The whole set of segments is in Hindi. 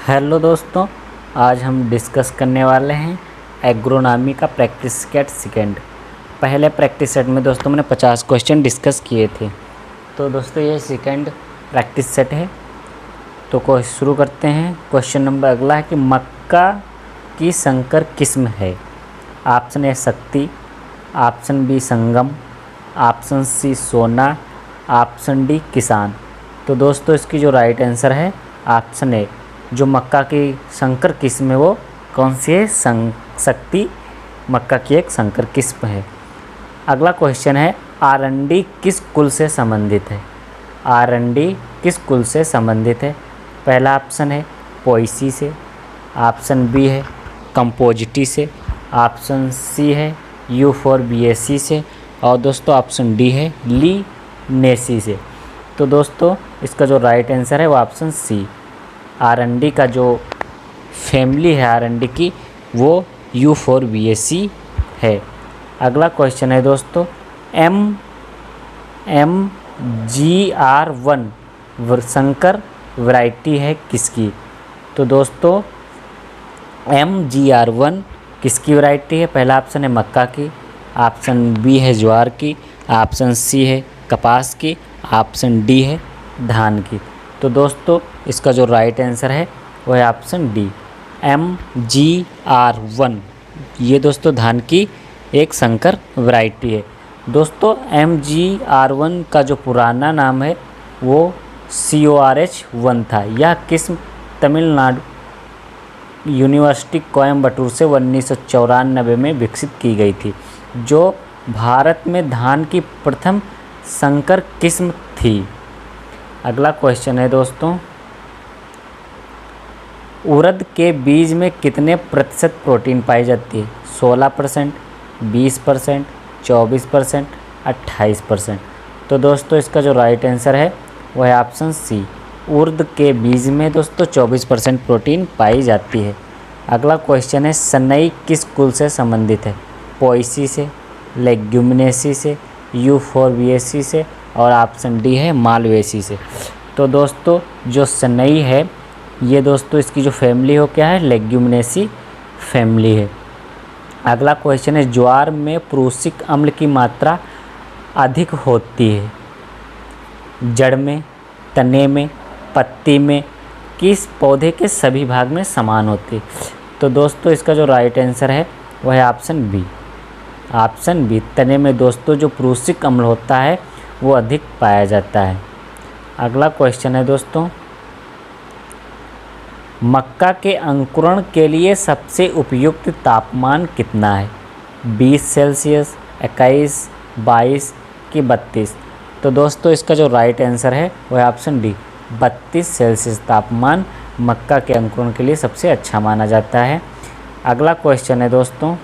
हेलो दोस्तों, आज हम डिस्कस करने वाले हैं एग्रोनॉमी का प्रैक्टिस सेट सेकेंड। पहले प्रैक्टिस सेट में दोस्तों मैंने 50 क्वेश्चन डिस्कस किए थे। तो दोस्तों ये सेकेंड प्रैक्टिस सेट है। तो शुरू करते हैं। क्वेश्चन नंबर अगला है कि मक्का की संकर किस्म है। ऑप्शन ए शक्ति, ऑप्शन बी संगम, ऑप्शन सी सोना, ऑप्शन डी किसान। तो दोस्तों इसकी जो राइट आंसर है ऑप्शन ए। जो मक्का की संकर किस्म है वो कौन सी है? शक्ति मक्का की एक संकर किस्म है। अगला क्वेश्चन है आरंडी किस कुल से संबंधित है? आरंडी किस कुल से संबंधित है? पहला ऑप्शन है पोएसी से, ऑप्शन बी है कंपोजिटी से, ऑप्शन सी है यूफोरबिएसी से और दोस्तों ऑप्शन डी है लीनेसी से। तो दोस्तों इसका जो राइट आंसर है वो ऑप्शन सी। आरंडी का जो फैमिली है आरंडी की वो यूफोरबिएसी है। अगला क्वेश्चन है दोस्तों MGR1 संकर वैरायटी है किसकी? तो दोस्तों MGR1 किसकी वैरायटी है? पहला ऑप्शन है मक्का की, ऑप्शन बी है ज्वार की, ऑप्शन सी है कपास की, ऑप्शन डी है धान की। तो दोस्तों इसका जो राइट आंसर है वो है ऑप्शन डी MGR1। ये दोस्तों धान की एक संकर वैरायटी है। दोस्तों MGR1 का जो पुराना नाम है वो CORH1 था। यह किस्म तमिलनाडु यूनिवर्सिटी कोयम्बटूर से 1994 में विकसित की गई थी, जो भारत में धान की प्रथम संकर किस्म थी। अगला क्वेश्चन है दोस्तों उड़द के बीज में कितने प्रतिशत प्रोटीन पाई जाती है? 16%, 20%, 24%, 28%। तो दोस्तों इसका जो राइट आंसर है वो है ऑप्शन सी। उड़द के बीज में दोस्तों 24% प्रोटीन पाई जाती है। अगला क्वेश्चन है सनई किस कुल से संबंधित है? पोएसी से, लेग्यूमिनेसी से, यूफोरबिएसी से और ऑप्शन डी है मालवेसी से। तो दोस्तों जो सनई है ये दोस्तों इसकी जो फैमिली हो क्या है? लेग्यूमिनेसी फैमिली है। अगला क्वेश्चन है ज्वार में प्रूसिक अम्ल की मात्रा अधिक होती है जड़ में, तने में, पत्ती में, किस पौधे के सभी भाग में समान होती है? तो दोस्तों इसका जो राइट आंसर है वह है ऑप्शन बी। ऑप्शन बी तने में दोस्तों जो प्रूसिक अम्ल होता है वो अधिक पाया जाता है। अगला क्वेश्चन है दोस्तों मक्का के अंकुरण के लिए सबसे उपयुक्त तापमान कितना है? 20 सेल्सियस, 21, 22 कि 32? तो दोस्तों इसका जो राइट आंसर है वह है ऑप्शन डी 32 सेल्सियस तापमान मक्का के अंकुरण के लिए सबसे अच्छा माना जाता है। अगला क्वेश्चन है दोस्तों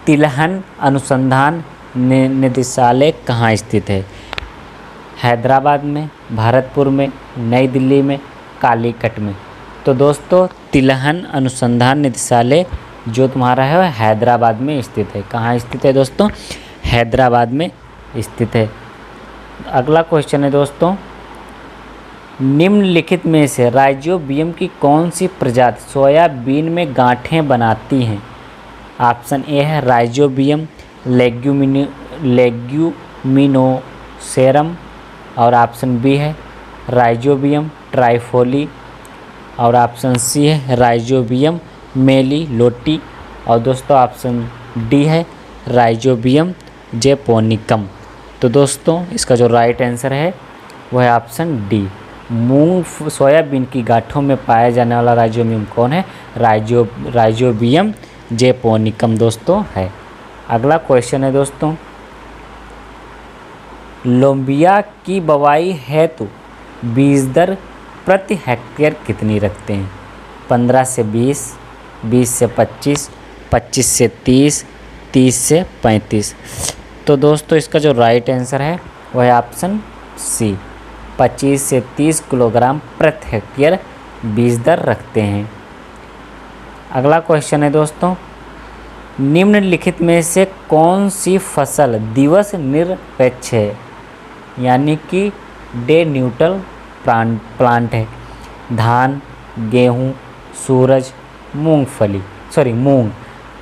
तिलहन अनुसंधान निदेशालय कहाँ स्थित है? हैदराबाद में, भरतपुर में, नई दिल्ली में, कालीकट में? तो दोस्तों तिलहन अनुसंधान निदेशालय जो तुम्हारा है वह हैदराबाद में स्थित है। कहाँ स्थित है दोस्तों? हैदराबाद में स्थित है। अगला क्वेश्चन है दोस्तों निम्नलिखित में से राइजोबियम की कौन सी प्रजाति सोयाबीन में गांठें बनाती हैं? ऑप्शन ए है राइजोबियम लेग्यूमिनोसेरम और ऑप्शन बी है राइजोबियम ट्राइफोली और ऑप्शन सी है राइजोबियम मेलिलोटी और दोस्तों ऑप्शन डी है राइजोबियम जेपोनिकम। तो दोस्तों इसका जो राइट आंसर है वह है ऑप्शन डी। सोयाबीन की गांठों में पाया जाने वाला राइजोबियम कौन है? राइजोबियम जेपोनिकम दोस्तों है। अगला क्वेश्चन है दोस्तों लोबिया की बुवाई है तो बीज दर प्रति हेक्टेयर कितनी रखते हैं? 15 से 20, 20 से 25, 25 से 30, 30 से 35? तो दोस्तों इसका जो राइट आंसर है वह है ऑप्शन सी 25 से 30 किलोग्राम प्रति हेक्टेयर बीज दर रखते हैं। अगला क्वेश्चन है दोस्तों निम्नलिखित में से कौन सी फसल दिवस निरपेक्ष है? यानी कि डे न्यूट्रल प्लांट है? धान, गेहूँ, सूरज, मूंग।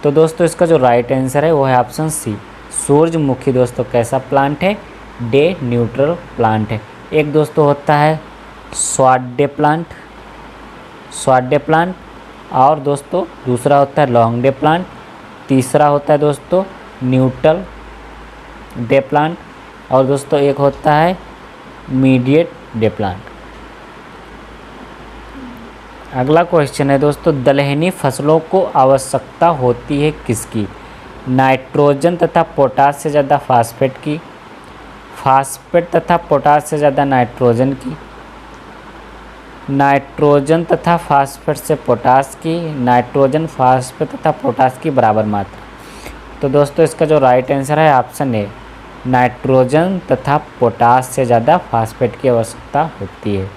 तो दोस्तों इसका जो राइट आंसर है वो है ऑप्शन सी, सूरजमुखी। दोस्तों कैसा प्लांट है? डे न्यूट्रल प्लांट है। एक दोस्तों होता है स्वाडे प्लांट, और दोस्तों दूसरा होता है लॉन्ग डे प्लांट, तीसरा होता है दोस्तों न्यूट्रल डे प्लांट, और दोस्तों एक होता है मीडिएट डे प्लांट। अगला क्वेश्चन है दोस्तों, दलहनी फसलों को आवश्यकता होती है किसकी? नाइट्रोजन तथा पोटास से ज़्यादा फास्फेट की, फास्फेट तथा पोटास से ज़्यादा नाइट्रोजन की, नाइट्रोजन तथा फास्फेट से पोटास की, नाइट्रोजन फास्फेट तथा पोटास की बराबर मात्रा। तो दोस्तों इसका जो राइट आंसर है ऑप्शन ए, नाइट्रोजन तथा पोटास से ज़्यादा फास्फेट की आवश्यकता होती है।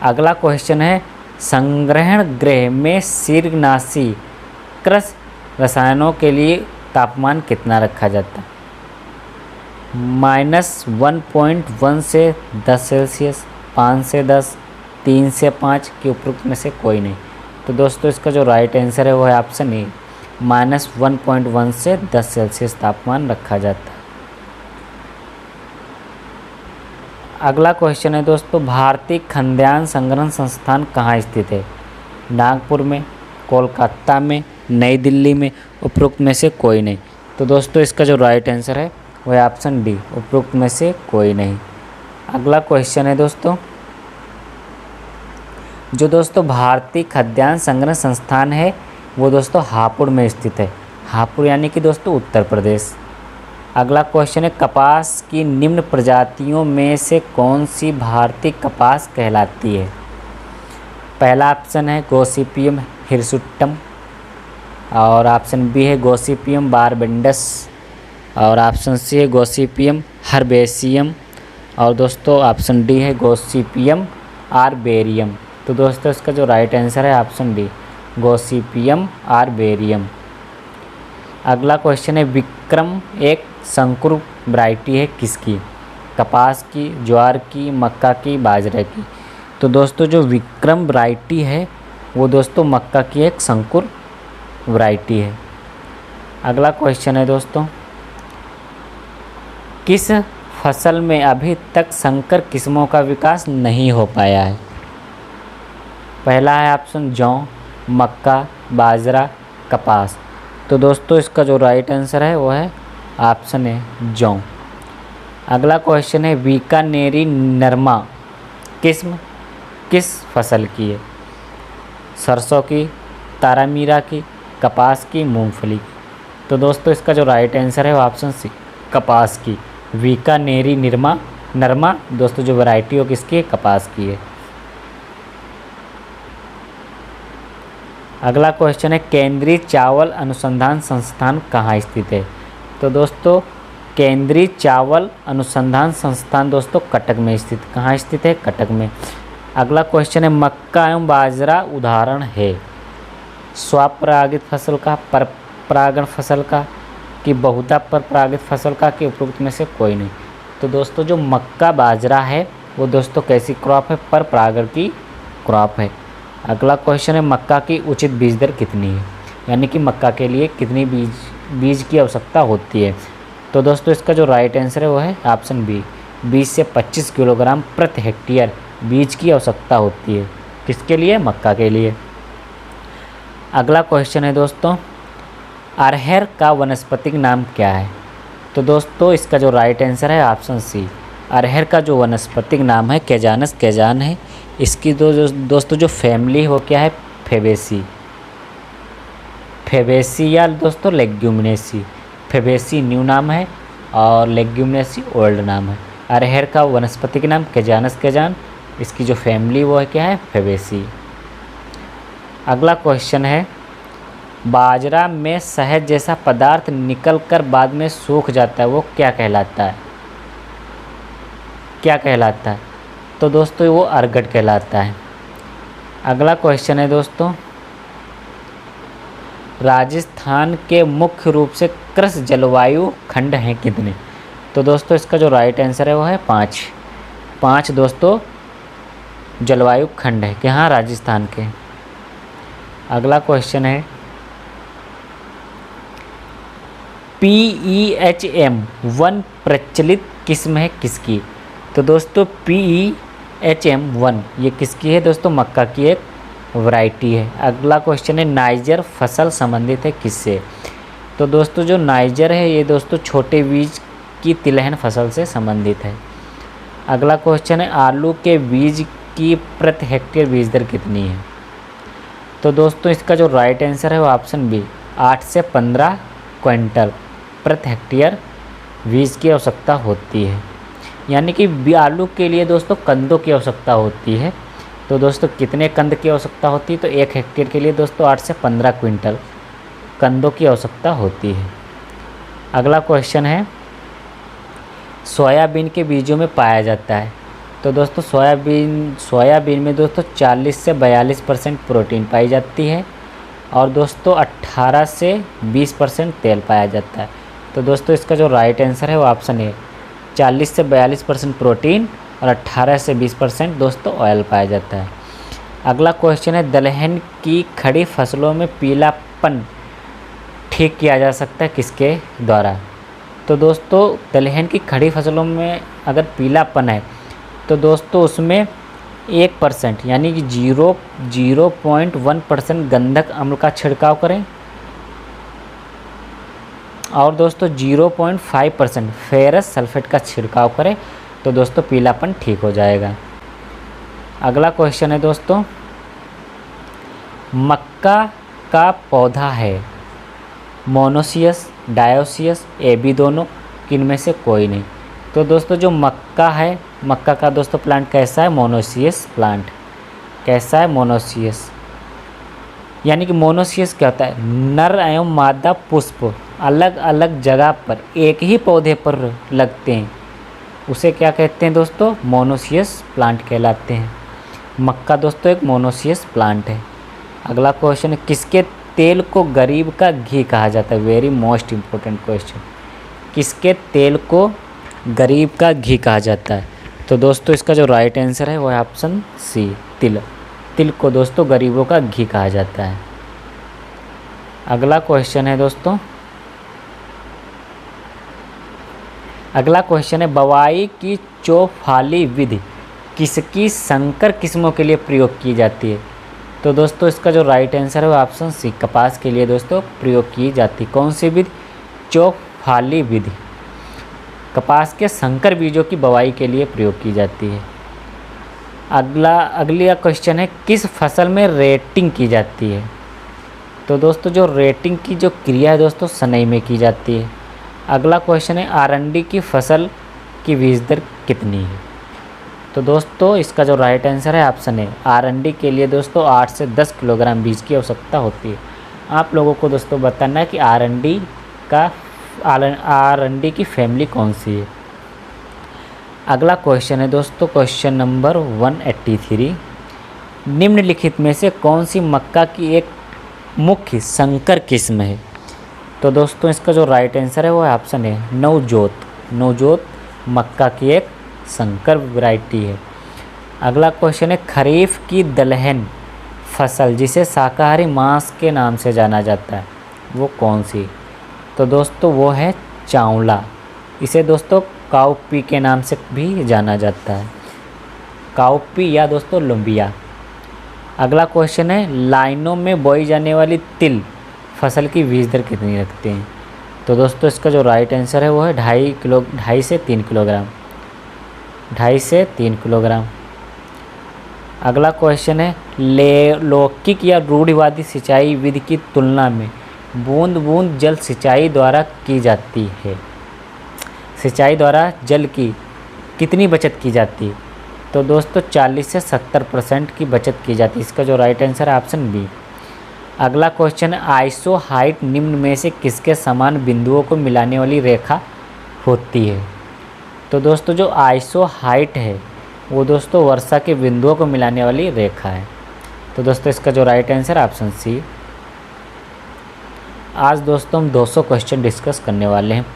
अगला क्वेश्चन है, संग्रहण गृह में शीर्णनाशी कृषि रसायनों के लिए तापमान कितना रखा जाता है? -1.1 से 10 सेल्सियस, 5 से 10, 3 से 5 के उपरोक्त में से कोई नहीं। तो दोस्तों इसका जो राइट आंसर है वो है ऑप्शन ए, -1.1 से 10 सेल्सियस तापमान रखा जाता है। अगला क्वेश्चन है दोस्तों, भारतीय खाद्यान्न संग्रहण संस्थान कहाँ स्थित है? नागपुर में, कोलकाता में, नई दिल्ली में, उपरोक्त में से कोई नहीं। तो दोस्तों इसका जो राइट आंसर है वो है ऑप्शन डी, उपरोक्त में से कोई नहीं। अगला क्वेश्चन है दोस्तों, जो दोस्तों भारतीय खाद्यान्न संग्रहण संस्थान है वो दोस्तों हापुड़ में स्थित है। हापुड़ यानी कि दोस्तों उत्तर प्रदेश। अगला क्वेश्चन है, कपास की निम्न प्रजातियों में से कौन सी भारतीय कपास कहलाती है? पहला ऑप्शन है गोसिपियम हिरसुट्टम, और ऑप्शन बी है गोसिपियम बारबेंडस, और ऑप्शन सी है गोसिपियम हर्बेसियम, और दोस्तों ऑप्शन डी है गोसिपियम आर्बेरियम। तो दोस्तों इसका जो राइट आंसर है ऑप्शन डी, गोसिपियम आर्बेरियम। अगला क्वेश्चन है, विक्रम एक संकुर वैरायटी है किसकी? कपास की, ज्वार की, मक्का की, बाजरे की। तो दोस्तों जो विक्रम वैरायटी है वो दोस्तों मक्का की एक संकुर वैरायटी है। अगला क्वेश्चन है दोस्तों, किस फसल में अभी तक संकर किस्मों का विकास नहीं हो पाया है? पहला है ऑप्शन जौ, मक्का, बाजरा, कपास। तो दोस्तों इसका जो राइट आंसर है वो है ऑप्शन है जौ। अगला क्वेश्चन है, बीकानेरी नरमा किस्म किस फसल की है? सरसों की, तारामीरा की, कपास की, मूंगफली की। तो दोस्तों इसका जो राइट आंसर है वो ऑप्शन सी, कपास की। बीकानेरी नरमा दोस्तों जो वैरायटी हो किसकी है? कपास की है। अगला क्वेश्चन है, केंद्रीय चावल अनुसंधान संस्थान कहाँ स्थित है? तो दोस्तों केंद्रीय चावल अनुसंधान संस्थान दोस्तों कटक में स्थित। कहाँ स्थित है? कटक में। अगला क्वेश्चन है, मक्का एवं बाजरा उदाहरण है स्वपरागित फसल का, परपरागण फसल का, कि बहुधा परपरागित फसल का, कि उपरोक्त में से कोई नहीं। तो दोस्तों जो मक्का बाजरा है वो दोस्तों कैसी क्रॉप है? परपरागण की क्रॉप है। अगला क्वेश्चन है, मक्का की उचित बीज दर कितनी है? यानी कि मक्का के लिए कितनी बीज की आवश्यकता होती है? तो दोस्तों इसका जो राइट आंसर है वो है ऑप्शन बी, 20 से 25 किलोग्राम प्रति हेक्टेयर बीज की आवश्यकता होती है। किसके लिए? मक्का के लिए। अगला क्वेश्चन है दोस्तों, अरहर का वानस्पतिक नाम क्या है? तो दोस्तों इसका जो राइट आंसर है ऑप्शन सी, अरहर का जो वानस्पतिक नाम है कैजानस कैजान है। इसकी दोस्तों जो फैमिली हो क्या है? फेबेसी या दोस्तों लेग्यूमिनेसी। फेबेसी न्यू नाम है और लेग्यूमिनेसी ओल्ड नाम है। अरहर का वनस्पतिक नाम कैजानस कैजान, इसकी जो फैमिली वो है क्या है? फेबेसी। अगला क्वेश्चन है, बाजरा में शहद जैसा पदार्थ निकलकर बाद में सूख जाता है वो क्या कहलाता है? क्या कहलाता है? तो दोस्तों वो अर्गट कहलाता है। अगला क्वेश्चन है दोस्तों, राजस्थान के मुख्य रूप से कृषि जलवायु खंड हैं कितने? तो दोस्तों इसका जो राइट आंसर है वो है 5 दोस्तों जलवायु खंड है? कि हाँ, राजस्थान के। अगला क्वेश्चन है PEHM 1 प्रचलित किस्म है किसकी? तो दोस्तों PEHM 1 ये किसकी है दोस्तों? मक्का की एक वैरायटी है। अगला क्वेश्चन है नाइजर फसल संबंधित है किससे? तो दोस्तों जो नाइजर है ये दोस्तों छोटे बीज की तिलहन फसल से संबंधित है। अगला क्वेश्चन है आलू के बीज की प्रति हेक्टेयर बीज दर कितनी है? तो दोस्तों इसका जो राइट आंसर है वो ऑप्शन बी 8 से 15 क्विंटल प्रति हेक्टेयर बीज की आवश्यकता होती है। यानी कि आलू के लिए दोस्तों कंदों की आवश्यकता होती है। तो दोस्तों कितने कंद की आवश्यकता होती है? तो 1 हेक्टेयर के लिए दोस्तों 8 से 15 क्विंटल कंदों की आवश्यकता होती है। अगला क्वेश्चन है सोयाबीन के बीजों में पाया जाता है। तो दोस्तों सोयाबीन में दोस्तों 40 से 42% प्रोटीन पाई जाती है और दोस्तों 18 से 20% तेल पाया जाता है। तो दोस्तों इसका जो राइट आंसर है वो ऑप्शन है 40 से 42% प्रोटीन और 18 से 20% दोस्तों ऑयल पाया जाता है। अगला क्वेश्चन है दलहन की खड़ी फसलों में पीलापन ठीक किया जा सकता है किसके द्वारा? तो दोस्तों दलहन की खड़ी फसलों में अगर पीलापन है तो दोस्तों उसमें 1% यानी कि 0.1% गंधक अम्ल का छिड़काव करें और दोस्तों 0.5% फेरस सल्फेट का छिड़काव करें तो दोस्तों पीलापन ठीक हो जाएगा। अगला क्वेश्चन है दोस्तों मक्का का पौधा है मोनोसियस, डायोसियस, AB दोनों, किनमें से कोई नहीं? तो दोस्तों जो मक्का है, मक्का का दोस्तों प्लांट कैसा है? Monoecious plant. कैसा है? मोनोसियस। यानी कि मोनोसियस क्या होता है? नर एवं मादा पुष्प अलग अलग जगह पर एक ही पौधे पर लगते हैं, उसे क्या कहते हैं दोस्तों? मोनोसियस प्लांट कहलाते हैं। मक्का दोस्तों एक मोनोसियस प्लांट है। अगला क्वेश्चन है किसके तेल को गरीब का घी कहा जाता है? Very most important question. किसके तेल को गरीब का घी कहा जाता है? तो दोस्तों इसका जो राइट आंसर है वो है ऑप्शन सी तिल। तिल को दोस्तों गरीबों का घी कहा जाता है। अगला क्वेश्चन है दोस्तों बुवाई की चौफाली विधि किसकी संकर किस्मों के लिए प्रयोग की जाती है? तो दोस्तों इसका जो राइट आंसर है वो ऑप्शन सी कपास के लिए दोस्तों प्रयोग की जाती है। कौन सी विधि? चौफाली विधि। कपास के संकर बीजों की बुवाई के लिए प्रयोग की जाती है। अगला क्वेश्चन है किस फसल में रेटिंग की जाती है? तो दोस्तों जो रेटिंग की जो क्रिया है दोस्तों सनई में की जाती है। अगला क्वेश्चन है आरंडी की फसल की बीज दर कितनी है? तो दोस्तों इसका जो राइट आंसर है ऑप्शन है आरंडी के लिए दोस्तों 8 से 10 किलोग्राम बीज की आवश्यकता होती है। आप लोगों को दोस्तों बताना है कि आरंडी की फैमिली कौन सी है। अगला क्वेश्चन है दोस्तों क्वेश्चन नंबर 183 निम्नलिखित में से कौन सी मक्का की एक मुख्य संकर किस्म है? तो दोस्तों इसका जो राइट आंसर है वो ऑप्शन है नवजोत। नवजोत मक्का की एक संकर वैरायटी है। अगला क्वेश्चन है खरीफ की दलहन फसल जिसे शाकाहारी मांस के नाम से जाना जाता है वो कौन सी? तो दोस्तों वो है चावला। इसे दोस्तों काउपी के नाम से भी जाना जाता है, काउपी या दोस्तों लुम्बिया। अगला क्वेश्चन है लाइनों में बोई जाने वाली तिल फसल की बीज दर कितनी रखते हैं? तो दोस्तों इसका जो राइट आंसर है वो है 2.5 से 3 किलोग्राम। 2.5 से 3 किलोग्राम। अगला क्वेश्चन है लौकिक या रूढ़िवादी सिंचाई विधि की तुलना में बूंद बूंद जल सिंचाई द्वारा की जाती है। सिंचाई द्वारा जल की कितनी बचत की जाती है? तो दोस्तों 40 से 70% की बचत की जाती है। इसका जो राइट आंसर है ऑप्शन बी। अगला क्वेश्चन है आइसो हाइट निम्न में से किसके समान बिंदुओं को मिलाने वाली रेखा होती है? तो दोस्तों जो आइसो हाइट है वो दोस्तों वर्षा के बिंदुओं को मिलाने वाली रेखा है। तो दोस्तों इसका जो राइट आंसर है ऑप्शन सी। आज दोस्तों हम 200 क्वेश्चन डिस्कस करने वाले हैं।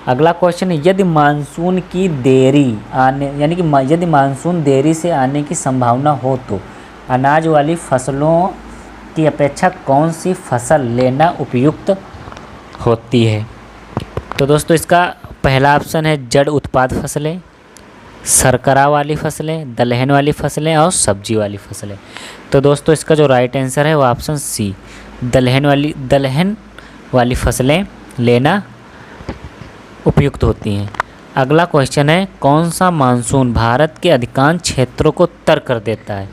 अगला क्वेश्चन है, यदि मानसून की देरी आने यानी कि यदि मानसून देरी से आने की संभावना हो तो अनाज वाली फसलों की अपेक्षा कौन सी फसल लेना उपयुक्त होती है? तो दोस्तों इसका पहला ऑप्शन है जड़ उत्पाद फसलें, शर्करा वाली फसलें, दलहन वाली फसलें और सब्जी वाली फसलें। तो दोस्तों इसका जो राइट आंसर है वो ऑप्शन सी, दलहन वाली फसलें लेना उपयुक्त होती हैं। अगला क्वेश्चन है, कौन सा मानसून भारत के अधिकांश क्षेत्रों को तर कर देता है?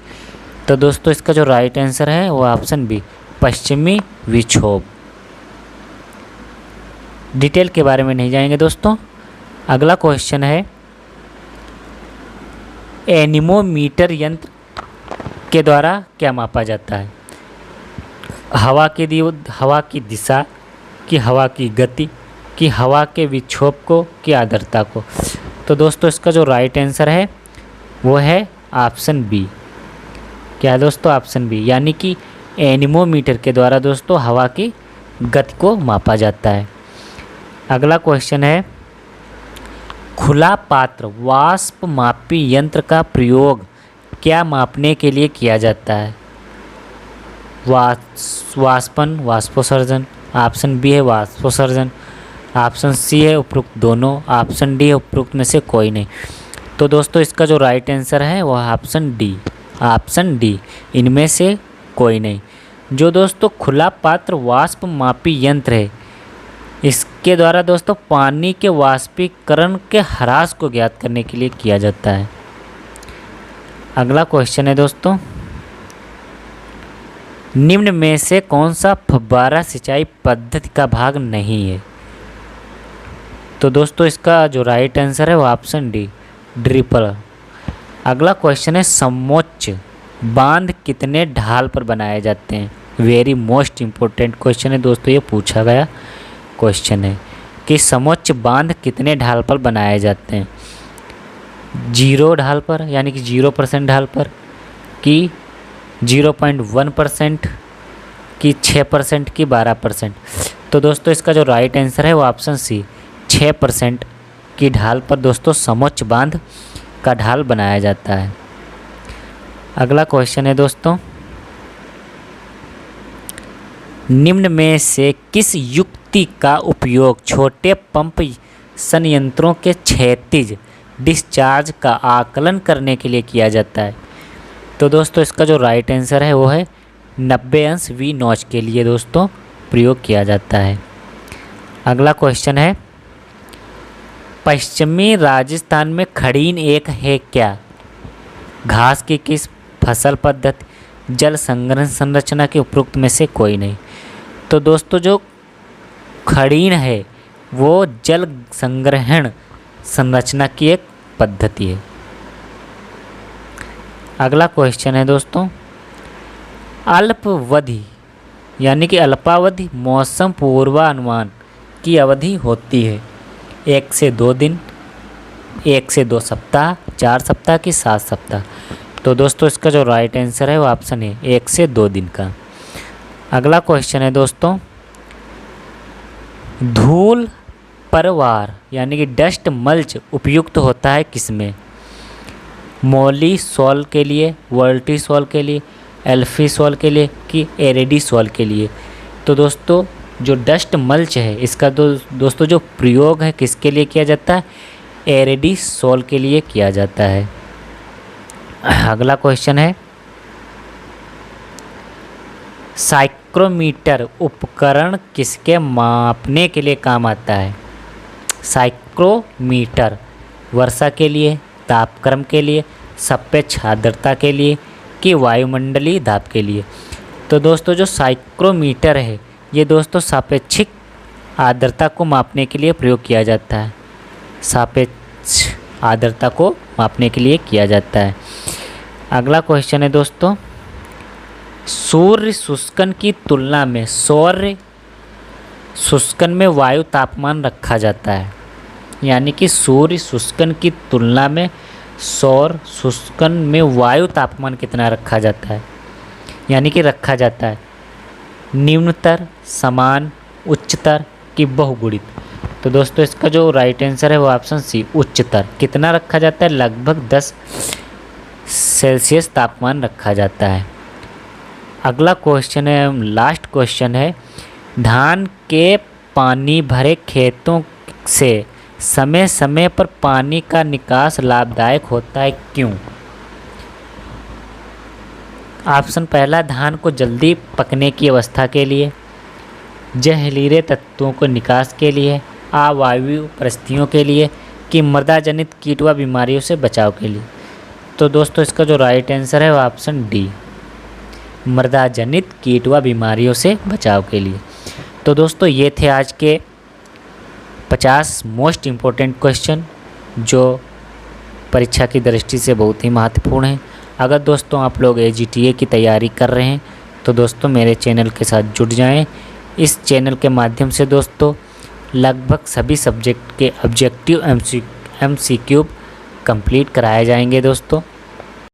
तो दोस्तों इसका जो राइट आंसर है वो ऑप्शन बी, पश्चिमी विक्षोभ। डिटेल के बारे में नहीं जाएंगे दोस्तों। अगला क्वेश्चन है, एनीमोमीटर यंत्र के द्वारा क्या मापा जाता है? हवा की दिशा, कि हवा की गति, कि हवा के विक्षोभ को, कि आर्द्रता को। तो दोस्तों इसका जो राइट आंसर है वो है ऑप्शन बी। क्या है दोस्तों? ऑप्शन बी, यानी कि एनीमोमीटर के द्वारा दोस्तों हवा की गति को मापा जाता है। अगला क्वेश्चन है, खुला पात्र वाष्प मापी यंत्र का प्रयोग क्या मापने के लिए किया जाता है? वाष्पन, वाष्पोत्सर्जन। ऑप्शन बी है वाष्पोत्सर्जन, ऑप्शन सी है उपरोक्त दोनों, ऑप्शन डी है उपरोक्त में से कोई नहीं। तो दोस्तों इसका जो राइट आंसर है वह ऑप्शन डी, ऑप्शन डी, इनमें से कोई नहीं। जो दोस्तों खुला पात्र वाष्प मापी यंत्र है, इसके द्वारा दोस्तों पानी के वाष्पीकरण के ह्रास को ज्ञात करने के लिए किया जाता है। अगला क्वेश्चन है दोस्तों, निम्न में से कौन सा फव्वारा सिंचाई पद्धति का भाग नहीं है? तो दोस्तों इसका जो राइट आंसर है वो ऑप्शन डी, ड्रिपर। अगला क्वेश्चन है, समोच्च बांध कितने ढाल पर बनाए जाते हैं? वेरी मोस्ट इम्पोर्टेंट क्वेश्चन है दोस्तों, ये पूछा गया क्वेश्चन है कि समोच्च बांध कितने ढाल पर बनाए जाते हैं? 0 ढाल पर, यानी कि 0% ढाल पर, कि 0.1%, कि 6%, कि 12%। तो दोस्तों इसका जो राइट आंसर है वो ऑप्शन सी, 6% की ढाल पर दोस्तों समोच्च बांध का ढाल बनाया जाता है। अगला क्वेश्चन है दोस्तों, निम्न में से किस युक्ति का उपयोग छोटे पंप संयंत्रों के क्षैतिज डिस्चार्ज का आकलन करने के लिए किया जाता है? तो दोस्तों इसका जो राइट आंसर है वो है 90° V नॉच के लिए दोस्तों प्रयोग किया जाता है। अगला क्वेश्चन है, पश्चिमी राजस्थान में खड़ीन एक है क्या? घास की किस फसल पद्धति, जल संग्रहण संरचना के उपरोक्त में से कोई नहीं। तो दोस्तों जो खड़ीन है वो जल संग्रहण संरचना की एक पद्धति है। अगला क्वेश्चन है दोस्तों, अल्पावधि यानी कि अल्पावधि मौसम पूर्वानुमान की अवधि होती है 1 से 2 दिन, 1 से 2 सप्ताह, 4 सप्ताह की 7 सप्ताह। तो दोस्तों इसका जो राइट आंसर है वो ऑप्शन है 1 से 2 दिन का। अगला क्वेश्चन है दोस्तों, धूल परवार यानी कि डस्ट मल्च उपयुक्त होता है किसमें? मोली सॉल के लिए, वर्टी सॉल के लिए, एल्फी सॉल के लिए, कि एरेडी सॉल के लिए। तो दोस्तों जो डस्ट मल्च है इसका दोस्तों जो प्रयोग है किसके लिए किया जाता है? एरेडी सॉल के लिए किया जाता है। अगला क्वेश्चन है, साइक्रोमीटर उपकरण किसके मापने के लिए काम आता है? साइक्रोमीटर वर्षा के लिए, तापक्रम के लिए, सापेक्ष आर्द्रता के लिए, कि वायुमंडलीय दाब के लिए। तो दोस्तों जो साइक्रोमीटर है ये दोस्तों सापेक्षिक आर्द्रता को मापने के लिए प्रयोग किया जाता है, सापेक्ष आर्द्रता को मापने के लिए किया जाता है। अगला क्वेश्चन है दोस्तों, सूर्य शुष्कन की तुलना में सौर शुष्कन में वायु तापमान रखा जाता है, यानी कि सूर्य शुष्कन की तुलना में सौर शुष्कन में वायु तापमान कितना रखा जाता है? यानी कि रखा जाता है निम्नतर, समान, उच्चतर, कि बहुगुणित। तो दोस्तों इसका जो राइट आंसर है वो ऑप्शन सी, उच्चतर। कितना रखा जाता है? लगभग 10 सेल्सियस तापमान रखा जाता है। अगला क्वेश्चन है, लास्ट क्वेश्चन है, धान के पानी भरे खेतों से समय समय पर पानी का निकास लाभदायक होता है, क्यों? ऑप्शन पहला, धान को जल्दी पकने की अवस्था के लिए, जहरीले तत्वों को निकास के लिए, अवायवीय परिस्थितियों के लिए, कि मृदा जनित कीट व बीमारियों से बचाव के लिए। तो दोस्तों इसका जो राइट आंसर है वो ऑप्शन डी, मृदा जनित कीट व बीमारियों से बचाव के लिए। तो दोस्तों ये थे आज के 50 मोस्ट इम्पोर्टेंट क्वेश्चन जो परीक्षा की दृष्टि से बहुत ही महत्वपूर्ण हैं। अगर दोस्तों आप लोग AGTA की तैयारी कर रहे हैं तो दोस्तों मेरे चैनल के साथ जुड़ जाएं। इस चैनल के माध्यम से दोस्तों लगभग सभी सब्जेक्ट के ऑब्जेक्टिव MCQ कंप्लीट कराए जाएंगे दोस्तों।